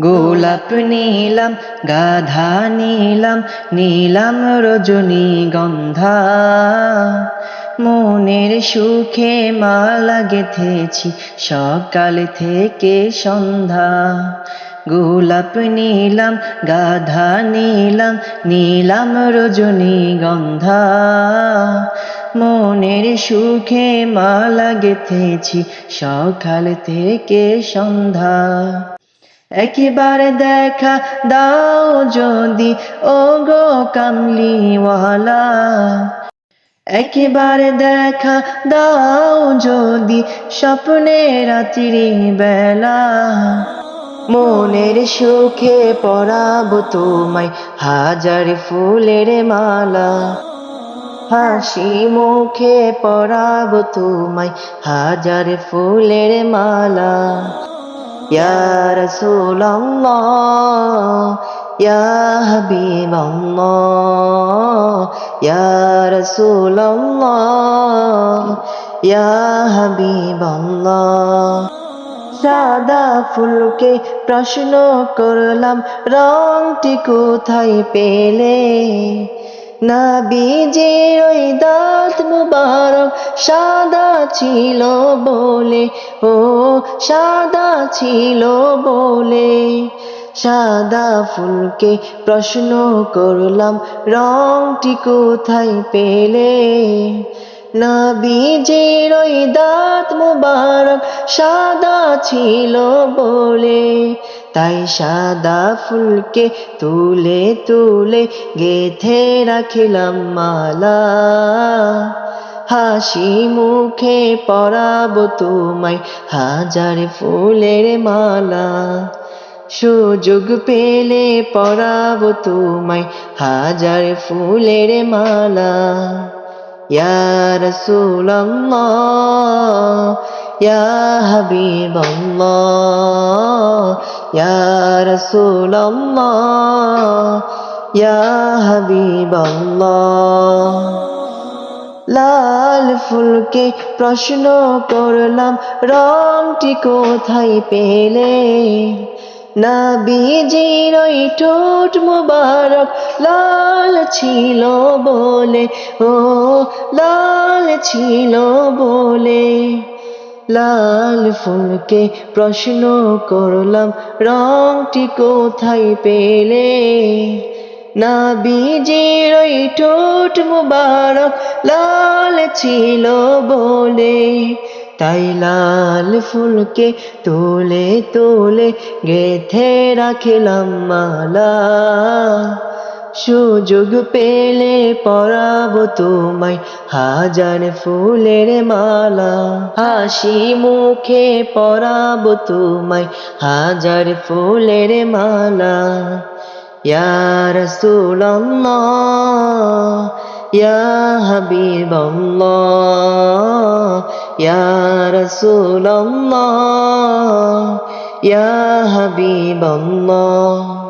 গোলাপ নিলাম, গাধা নিলাম, নিলাম রজনীগন্ধা। মনের সুখে মালা গেঁথেছি সকাল থেকে সন্ধ্যা। গোলাপ নিলাম, গাধা নিলাম, নিলাম রজনীগন্ধা। মনের সুখে মালা গেঁথেছি সকাল থেকে সন্ধ্যা। একবার দেখা দাও যদি ওগো কামলিওয়ালা, একবার দেখা দাও যদি স্বপ্নে রাত্রি বেলা। মনের সুখে পরাবো তোমায় হাজার ফুলের মালা। হাসি মুখে পরাবো তোমায় হাজার ফুলের মালা। ইয়া রাসূলুল্লাহ, ইয়া হাবিবাল্লাহ, ইয়া রাসূলুল্লাহ, ইয়া হাবিবাল্লাহ। সাদা ফুলকে প্রশ্ন করলাম রংটি কোথায় পেলে। নবীজির ওই দাঁত মুবারক সাদা ছিল বলে, ও সাদা ছিল বলে। সাদা ফুলকে প্রশ্ন করলাম রংটি কোথায় পেলে। নবীজির ওই দাঁত মুবারক সাদা ছিল বলে। তাই সাদা ফুলকে তুলে তুলে গেঁথে রাখিলাম মালা। হাসি মুখে পরাবো তোমায় হাজার ফুলের মালা। সুযোগ পেলে পরাবো তোমায় হাজার ফুলের মালা। ইয়া রাসূলুল্লাহ, ইয়া হাবিবাল্লাহ, ইয়া রাসূলুল্লাহ, ইয়া হাবিবাল্লাহ। লাল ফুলকে প্রশ্ন করলাম রংটি কোথায় পেলে। নবীজির ওই ঠোঁট মুবারক লাল ছিল বলে, ও লাল ছিল বলে। লাল ফুলকে প্রশ্ন করলাম রংটি কোথায় পেলে। নবীজির ওই ঠোঁট মুবারক লাল ছিল বলে। তাই লাল ফুলকে তুলে তুলে গেঁথে রাখিলাম মালা। সুযোগ পেলে পরাবো তোমায় হাজার ফুলের মালা। হাসি মুখে পরাবো তোমায় হাজার ফুলের মালা। ইয়া রাসূলুল্লাহ, ইয়া হাবিবাল্লাহ, ইয়া রাসূলুল্লাহ, ইয়া হাবিবাল্লাহ।